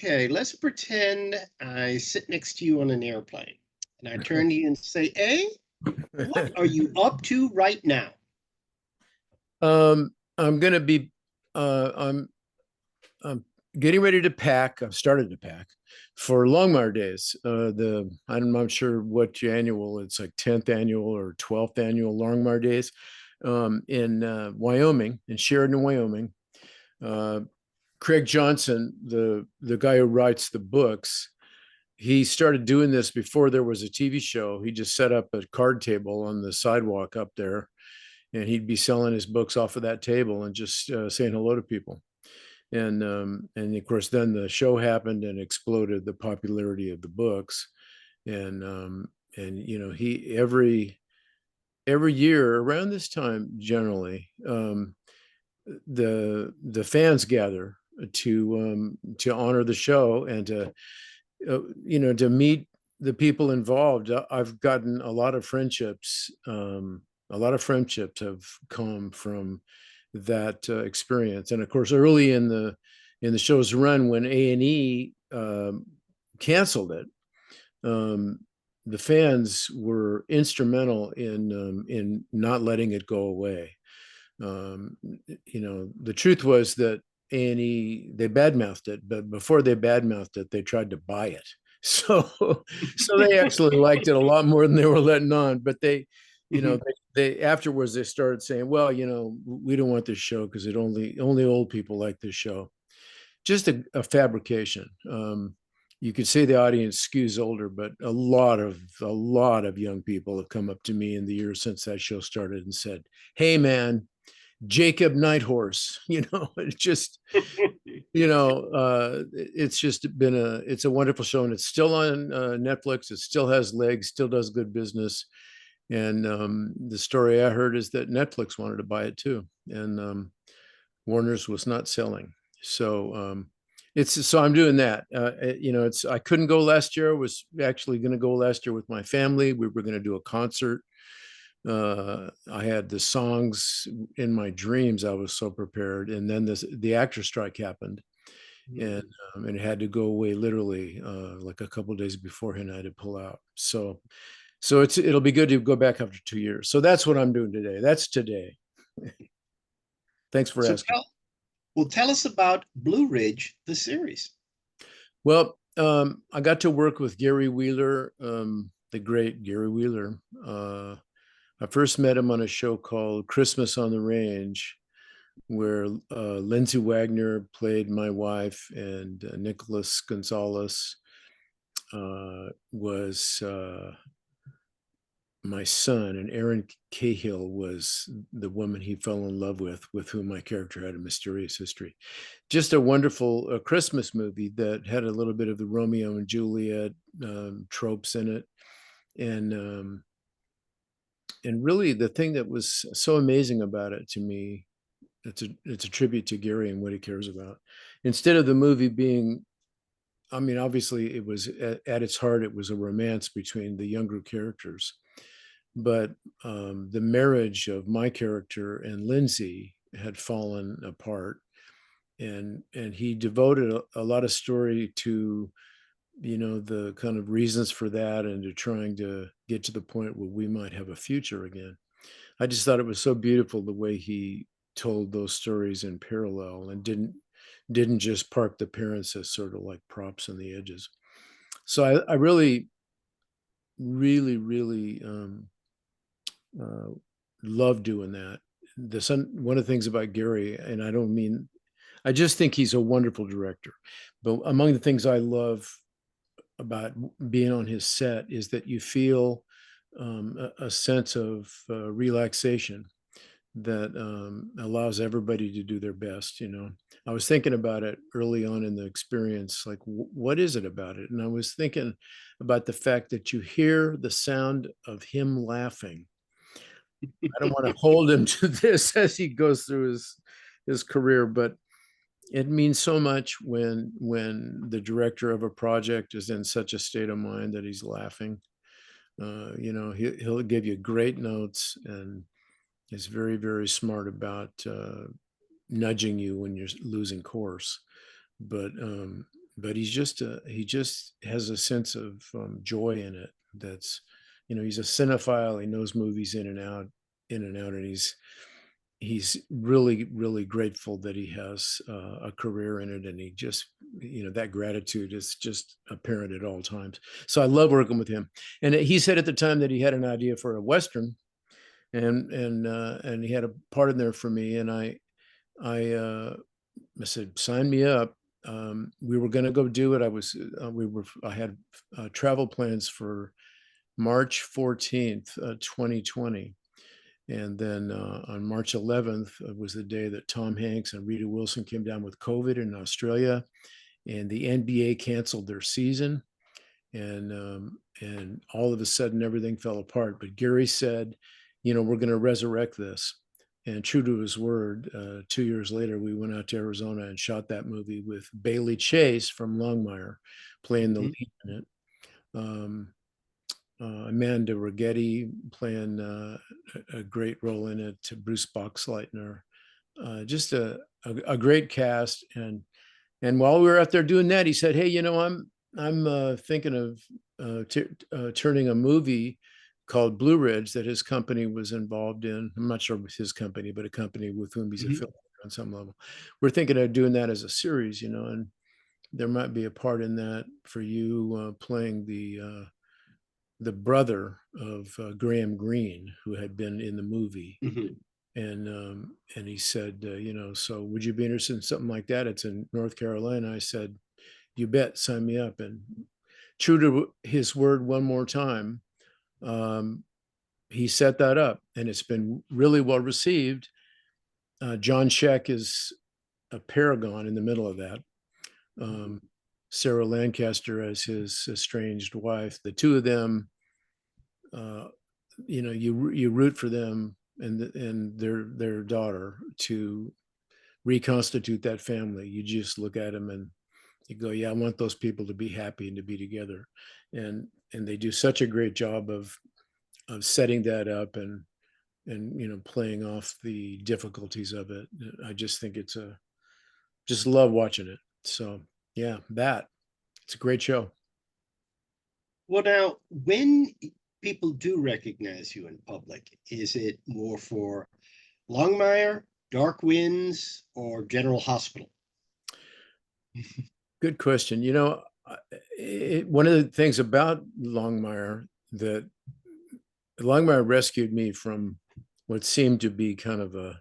Okay, let's pretend I sit next to you on an airplane and I turn to you and say, "Hey, what are you up to right now?" I'm gonna be I'm getting ready to pack. I've started to pack for Longmire days. I'm not sure what annual, it's like 10th annual or 12th annual Longmire days in Wyoming, in Sheridan, Wyoming. Uh, Craig Johnson, the guy who writes the books, he started doing this before there was a TV show. He just set up a card table on the sidewalk up there, and he'd be selling his books off of that table and just saying hello to people. And of course, then the show happened and exploded the popularity of the books. And you know, he every year around this time, generally, the fans gather to honor the show and to to meet the people involved. I've gotten a lot of friendships. A lot of friendships have come from that experience. And of course, early in the show's run, when A&E canceled it, um, the fans were instrumental in not letting it go away. Um, the truth was that A&E, they badmouthed it, but before they badmouthed it, they tried to buy it. So, so they actually liked it a lot more than they were letting on. But they, you know, Mhm. they afterwards they started saying, well, we don't want this show because it only old people like this show. Just a fabrication. You could say the audience skews older, but a lot of young people have come up to me in the years since that show started and said, "Hey, man, Jacob Nighthorse." It's just, it's just been it's a wonderful show, and it's still on Netflix. It still has legs, still does good business. And the story I heard is that Netflix wanted to buy it too, and Warner's was not selling. So I'm doing that. I couldn't go last year. I was actually going to go last year with my family. We were going to do a concert. I had the songs in my dreams. I was so prepared, and then the actor strike happened, and it had to go away literally like a couple of days beforehand. I had to pull out. So it'll be good to go back after 2 years. So that's what I'm doing today. That's today. Thanks for So asking. tell us about Blue Ridge, the series. Well, I got to work with Gary Wheeler, the great Gary Wheeler. I first met him on a show called Christmas on the Range, where Lindsay Wagner played my wife, and Nicholas Gonzalez was my son, and Erin Cahill was the woman he fell in love with whom my character had a mysterious history. Just a wonderful Christmas movie that had a little bit of the Romeo and Juliet tropes in it, and really the thing that was so amazing about it to me, it's a tribute to Gary and what he cares about. Instead of the movie being, I mean, obviously it was at its heart, it was a romance between the younger characters, but the marriage of my character and Lindsay had fallen apart, and he devoted a lot of story to the kind of reasons for that, and to trying to get to the point where we might have a future again. I just thought it was so beautiful the way he told those stories in parallel, and didn't just park the parents as sort of like props on the edges. So I really, really, really uh, love doing that. One of the things about Gary, and I just think he's a wonderful director. But among the things I love about being on his set is that you feel a sense of relaxation that allows everybody to do their best. I was thinking about it early on in the experience, like what is it about it? And I was thinking about the fact that you hear the sound of him laughing. I don't want to hold him to this as he goes through his career, but it means so much when the director of a project is in such a state of mind that he's laughing. He'll give you great notes, and is very, very smart about nudging you when you're losing course. But but he just has a sense of joy in it. That's, he's a cinephile. He knows movies in and out, and he's really, really grateful that he has a career in it, and he just, that gratitude is just apparent at all times. So I love working with him. And he said at the time that he had an idea for a Western, and he had a part in there for me, and I said, sign me up. We were going to go do it. I had travel plans for March 14th, 2020. And then on March 11th was the day that Tom Hanks and Rita Wilson came down with COVID in Australia, and the NBA canceled their season, and all of a sudden everything fell apart. But Gary said, we're going to resurrect this. And true to his word, 2 years later, we went out to Arizona and shot that movie with Bailey Chase from Longmire playing the lead in it. Amanda Rigetti playing a great role in it, to Bruce Boxleitner. Just a great cast. And while we were out there doing that, he said, hey, I'm thinking of turning a movie called Blue Ridge that his company was involved in. I'm not sure with his company, but a company with whom he's affiliated on some level. We're thinking of doing that as a series, and there might be a part in that for you playing the brother of Graham Greene, who had been in the movie. And he said, so would you be interested in something like that? It's in North Carolina. I said, you bet, sign me up. And true to his word, one more time, he set that up, and it's been really well received. John Sheck is a paragon in the middle of that. Sarah Lancaster as his estranged wife. The two of them, you root for them and their daughter to reconstitute that family. You just look at them and you go, yeah, I want those people to be happy and to be together. And they do such a great job of setting that up and playing off the difficulties of it. I just think just love watching it. So yeah, it's a great show. Well, now, when people do recognize you in public, is it more for Longmire, Dark Winds, or General Hospital? Good question. One of the things about Longmire rescued me from what seemed to be kind of a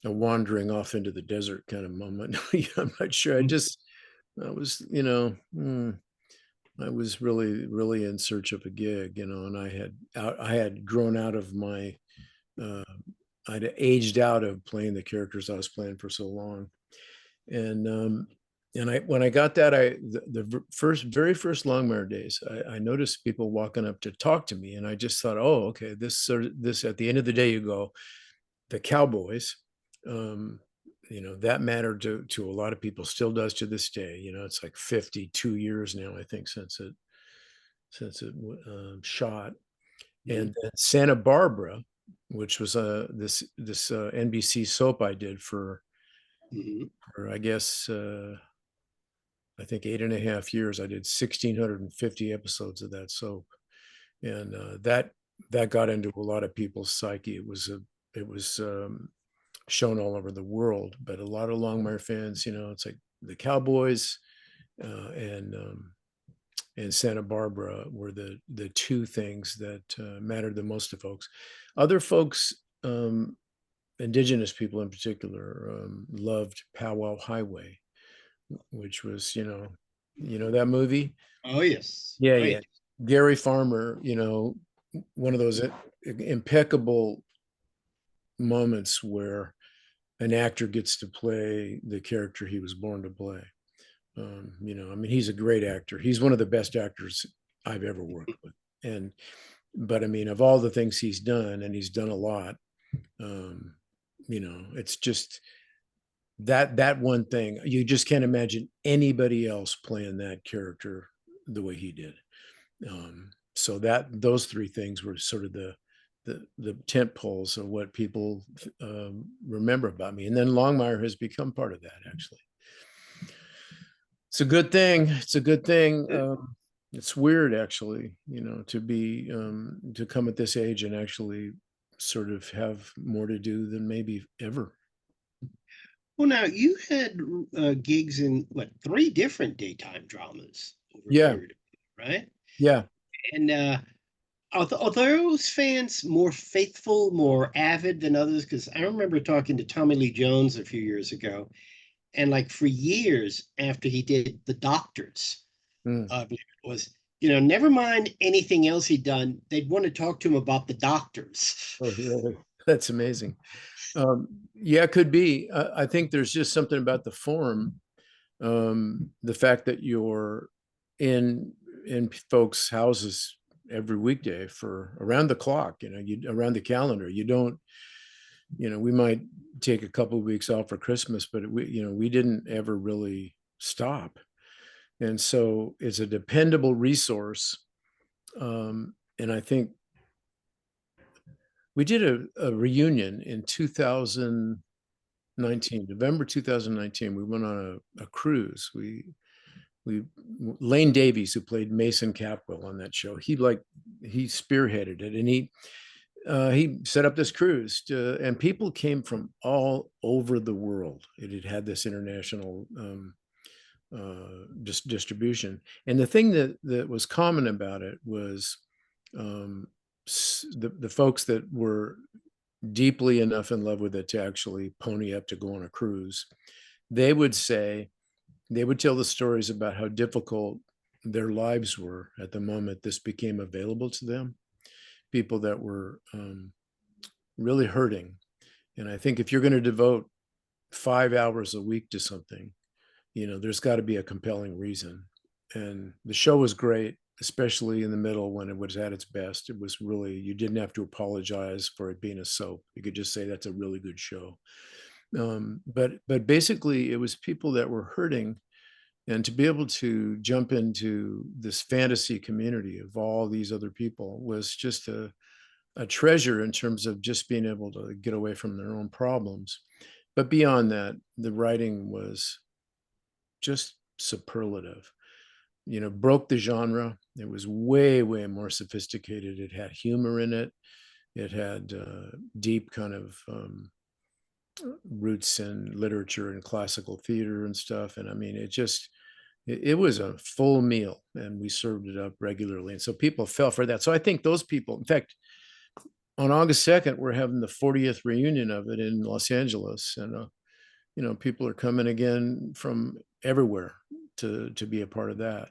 wandering off into the desert kind of moment. I'm not sure. I was really, really in search of a gig, and I had grown out of I'd aged out of playing the characters I was playing for so long. And when I got that, the very first Longmire days, I noticed people walking up to talk to me, and I just thought, oh, okay, this at the end of the day, you go, the Cowboys, that mattered to a lot of people, still does to this day. It's like 52 years now, I think, since it shot. And then Santa Barbara, which was this NBC soap I did for I guess I think 8.5 years. I did 1,650 episodes of that soap, and that got into a lot of people's psyche. It was shown all over the world, but a lot of Longmire fans, it's like the Cowboys and Santa Barbara were the two things that mattered the most to folks. Other folks, Indigenous people in particular, loved Powwow Highway, which was, that movie. Oh, yes. Yeah, right. Yeah. Gary Farmer, one of those impeccable moments where an actor gets to play the character he was born to play. He's a great actor. He's one of the best actors I've ever worked with. But of all the things he's done, and he's done a lot, it's just that one thing. You just can't imagine anybody else playing that character the way he did. So those three things were sort of the tent poles of what people remember about me. And then Longmire has become part of that, actually. It's a good thing. It's a good thing. It's weird, actually, to be to come at this age and actually sort of have more to do than maybe ever. Well, now you had gigs in what, three different daytime dramas over a Yeah, period of time, right? yeah. And are those fans more faithful, more avid than others? Because I remember talking to Tommy Lee Jones a few years ago, and like for years after he did The Doctors, Mm. I believe it was, never mind anything else he'd done, they'd want to talk to him about The Doctors. Oh, really? That's amazing. Yeah, it could be. I think there's just something about the form, the fact that you're in folks' houses every weekday for around the clock. You around the calendar. You don't. We might take a couple of weeks off for Christmas, but we didn't ever really stop, and so it's a dependable resource. And I think we did a reunion in 2019, November 2019. We went on a cruise. We Lane Davies, who played Mason Capwell on that show, he spearheaded it, and he set up this cruise and people came from all over the world. It had had this international distribution, and the thing that was common about it was um, the folks that were deeply enough in love with it to actually pony up to go on a cruise. They would say, they would tell the stories about how difficult their lives were at the moment this became available to them. People that were really hurting. And I think if you're going to devote 5 hours a week to something, there's got to be a compelling reason. And the show was great, especially in the middle when it was at its best. It was really, you didn't have to apologize for it being a soap. You could just say that's a really good show. But basically, it was people that were hurting, and to be able to jump into this fantasy community of all these other people was just a treasure in terms of just being able to get away from their own problems. But beyond that, the writing was just superlative. Broke the genre. It was way, way more sophisticated. It had humor in it. It had deep kind of roots in literature and classical theater and stuff. And I mean, it was a full meal, and we served it up regularly. And so people fell for that. So I think those people, in fact, on August 2nd, we're having the 40th reunion of it in Los Angeles. And, people are coming again from everywhere to be a part of that.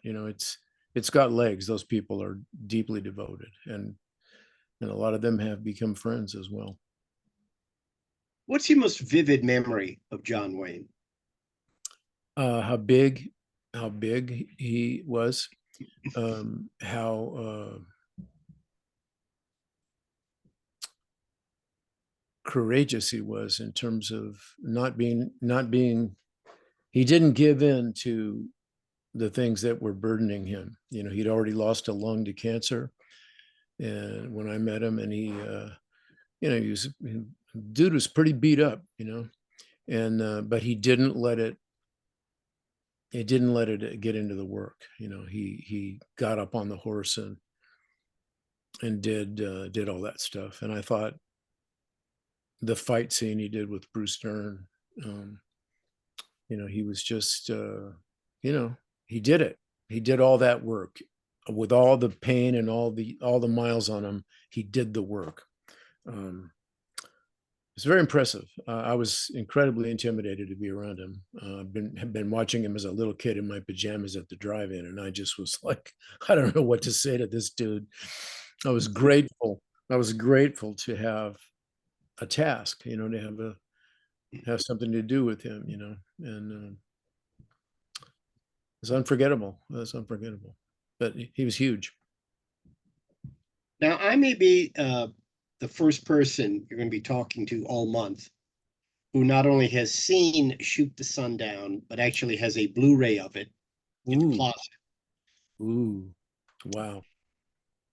It's got legs. Those people are deeply devoted, and a lot of them have become friends as well. What's your most vivid memory of John Wayne? How big he was, how courageous he was in terms of not being he didn't give in to the things that were burdening him. He'd already lost a lung to cancer, and when I met him, and dude was pretty beat up, and but he didn't let it get into the work. He got up on the horse and did all that stuff. And I thought the fight scene he did with Bruce Dern, he was just he did it. He did all that work with all the pain and all the miles on him. He did the work. It's very impressive. I was incredibly intimidated to be around him. Have been watching him as a little kid in my pajamas at the drive-in, and I just was like, I don't know what to say to this dude. I was grateful. I was grateful to have a task, to have something to do with him, and it's unforgettable. It's unforgettable. But he was huge. Now, I may be the first person you're going to be talking to all month who not only has seen Shoot the Sun Down, but actually has a Blu-ray of it in the Ooh, closet. ooh, wow.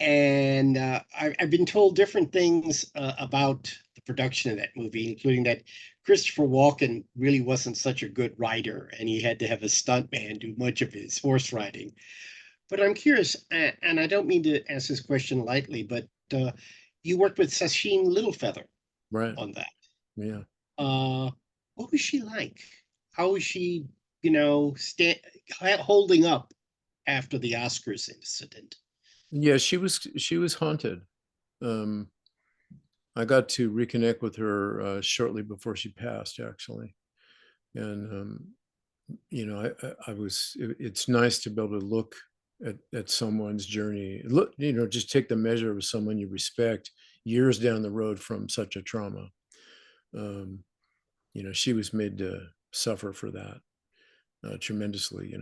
And I've been told different things about the production of that movie, including that Christopher Walken really wasn't such a good writer, and he had to have a stuntman do much of his horse riding. But I'm curious, and I don't mean to ask this question lightly, but you worked with Sacheen Littlefeather Right. on that. Yeah. Uh, what was she like? How was she, holding up after the Oscars incident? Yeah, she was haunted. Um, I got to reconnect with her shortly before she passed, actually, and I was. It's nice to be able to look at someone's journey. Look, just take the measure of someone you respect years down the road from such a trauma. Um, she was made to suffer for that tremendously.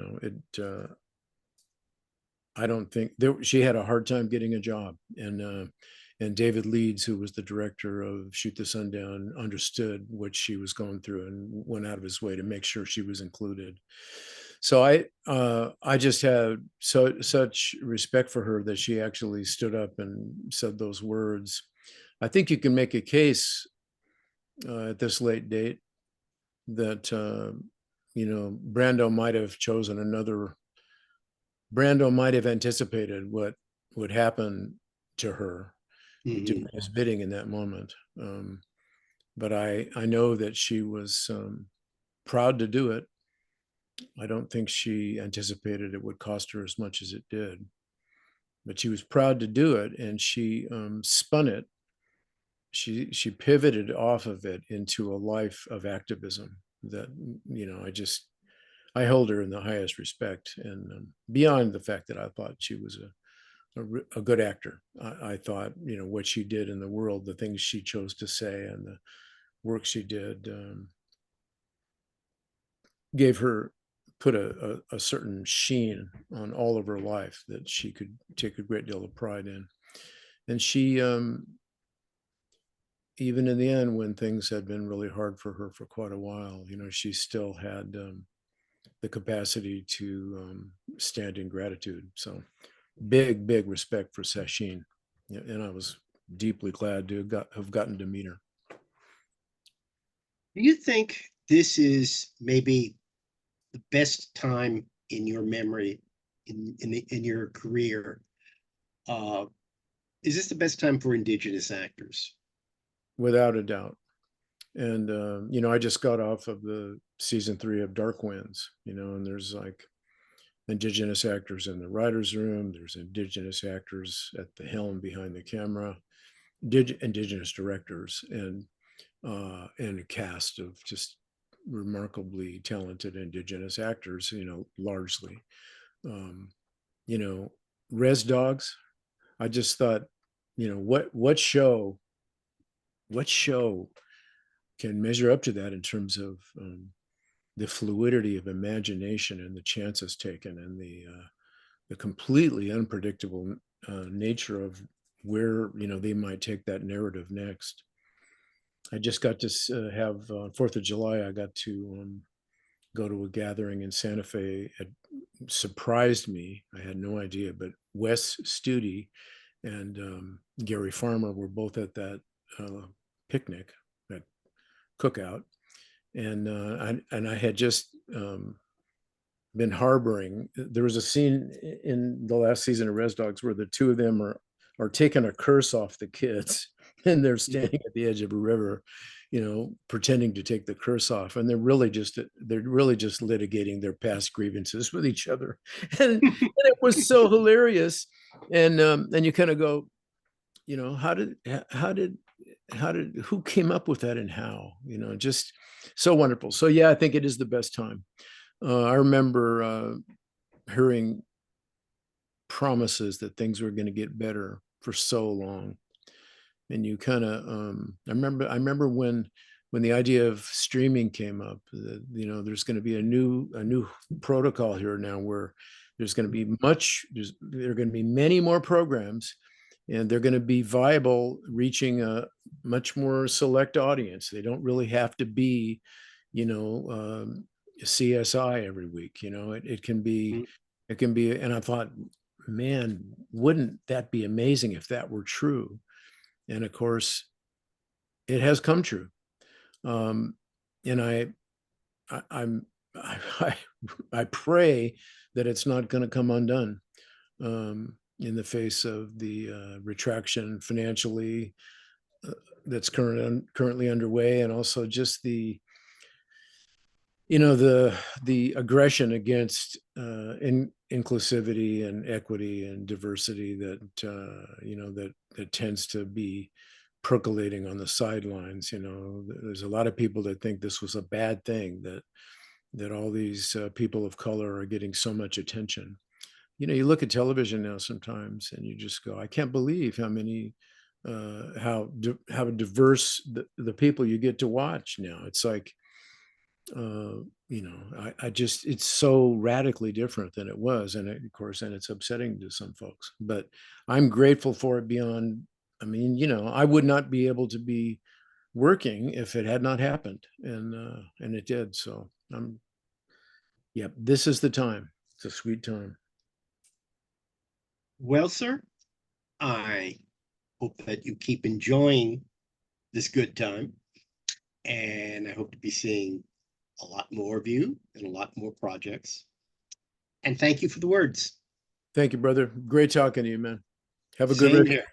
I don't think she had a hard time getting a job, and David Leeds, who was the director of Shoot the Sundown, understood what she was going through and went out of his way to make sure she was included. So I just had such respect for her that she actually stood up and said those words. I think you can make a case at this late date that Brando might have chosen another. Brando might have anticipated what would happen to her, doing Mhm. his bidding in that moment. But I know that she was proud to do it. I don't think she anticipated it would cost her as much as it did, but she was proud to do it, and she spun it. She pivoted off of it into a life of activism that I hold her in the highest respect, and beyond the fact that I thought she was a good actor. I thought, what she did in the world, the things she chose to say, and the work she did gave her put a certain sheen on all of her life that she could take a great deal of pride in. And she, even in the end, when things had been really hard for her for quite a while, she still had the capacity to stand in gratitude. So big respect for Sacheen. Yeah, and I was deeply glad to have gotten to meet her. Do you think this is maybe the best time in your memory in your career? Uh, is this the best time for Indigenous actors? Without a doubt. And I just got off of the season 3 of Dark Winds, and there's like Indigenous actors in the writers' room. There's Indigenous actors at the helm behind the camera, Indigenous directors, and a cast of just remarkably talented Indigenous actors. Largely, um, you know, Res Dogs. I just thought, what show can measure up to that in terms of the fluidity of imagination and the chances taken and the completely unpredictable nature of where they might take that narrative next. I just got to have Fourth of July. I got to go to a gathering in Santa Fe. It surprised me. I had no idea, but Wes Studi and Gary Farmer were both at that picnic, that cookout, and I had just been harboring. There was a scene in the last season of Res Dogs where the two of them are taking a curse off the kids, and they're standing at the edge of a river, pretending to take the curse off, and they're really just litigating their past grievances with each other, and it was so hilarious, and you kind of go, how did who came up with that and how, just so wonderful. So yeah, I think it is the best time. I remember hearing promises that things were going to get better for so long, and you kind of I remember when the idea of streaming came up, that there's going to be a new protocol here now, where there are going to be many more programs, and they're going to be viable, reaching a much more select audience. They don't really have to be, you know, CSI every week. It can be, and I thought, man, wouldn't that be amazing if that were true? And of course, it has come true. Um, and I'm I, I pray that it's not going to come undone in the face of the retraction financially that's currently underway, and also just the aggression against inclusivity and equity and diversity that that tends to be percolating on the sidelines. There's a lot of people that think this was a bad thing, that all these people of color are getting so much attention. You look at television now sometimes and you just go, I can't believe how many how diverse the people you get to watch now. It's like, I just, it's so radically different than it was. And of course, and it's upsetting to some folks, but I'm grateful for it beyond. I mean, I would not be able to be working if it had not happened. And it did. So yeah, this is the time. It's a sweet time. Well, sir, I hope that you keep enjoying this good time. And I hope to be seeing a lot more of you and a lot more projects. And thank you for the words. Thank you, brother. Great talking to you, man. Have a good Same rest. here.